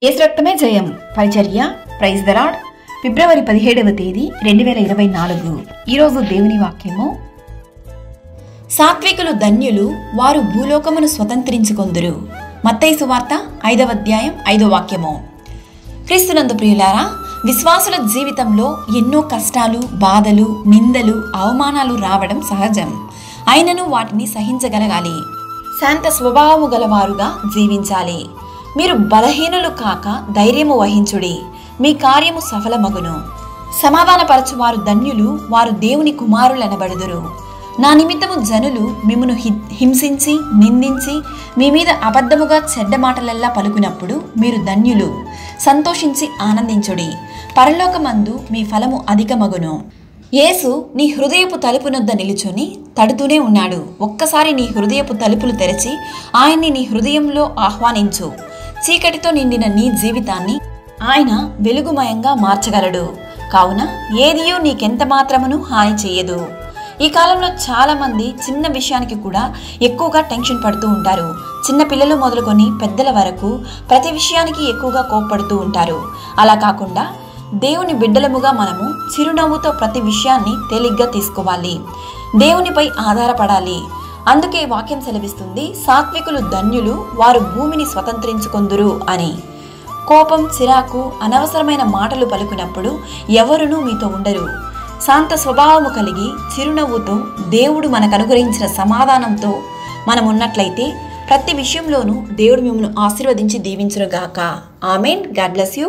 యేసు రక్తమే జయం పరిచర్య ప్రైజ్ ద లార్డ్. ఫిబ్రవరి 17వ తేదీ 2024. ఈరోజు దేవుని వాక్యము, సాత్వికులు ధన్యులు, వారు భూలోకమును స్వతంత్రించుకొందురు. మత్తయి సువార్త 5వ అధ్యాయం 5వ వాక్యము. క్రీస్తునందు ప్రియులారా, విశ్వాసుల జీవితంలో ఎన్నో కష్టాలు, బాధలు, నిందలు, అవమానాలు రావడం సహజం. అయినను వాటిని సహించగలగాలి. శాంత స్వభావము గలవారుగా జీవించాలి. మీరు బలహీనులు కాక ధైర్యము వహించుడి, మీ కార్యము సఫలమగును. సమాధానపరచువారు ధన్యులు, వారు దేవుని కుమారులనబడుదురు. నా నిమిత్తము జనులు మిమ్మును హింసించి నిందించి మీ మీద అబద్ధముగా చెడ్డ మాటలెల్లా పలుకునప్పుడు మీరు ధన్యులు. సంతోషించి ఆనందించుడి, పరలోకమందు మీ ఫలము అధికమగును. యేసు నీ హృదయపు తలుపునొద్ద నిలుచుని తడుతూనే ఉన్నాడు. ఒక్కసారి నీ హృదయపు తలుపులు తెరచి ఆయన్ని నీ హృదయంలో ఆహ్వానించు. చీకటితో నిండిన నీ జీవితాన్ని ఆయన వెలుగుమయంగా మార్చగలడు. కావున ఏదియూ నీకెంత మాత్రమును హాని చేయదు. ఈ కాలంలో చాలా మంది చిన్న విషయానికి కూడా ఎక్కువగా టెన్షన్ పడుతూ ఉంటారు. చిన్న పిల్లలు మొదలుకొని పెద్దల వరకు ప్రతి విషయానికి ఎక్కువగా కోప్పడుతూ ఉంటారు. అలా కాకుండా దేవుని బిడ్డలముగా మనము చిరునవ్వుతో ప్రతి విషయాన్ని తేలిగ్గా తీసుకోవాలి. దేవునిపై ఆధారపడాలి. అందుకే వాక్యం సెలవిస్తుంది, సాత్వికులు ధన్యులు, వారు భూమిని స్వతంత్రించుకొందురు అని. కోపం, చిరాకు, అనవసరమైన మాటలు పలుకునప్పుడు ఎవరునూ మీతో ఉండరు. శాంత స్వభావము కలిగి చిరునవ్వుతో దేవుడు మనకు అనుగ్రహించిన సమాధానంతో మనం ఉన్నట్లయితే ప్రతి విషయంలోనూ దేవుడు మిమ్మల్ని ఆశీర్వదించి దీవించునుగాక. ఆమేన్. God bless you.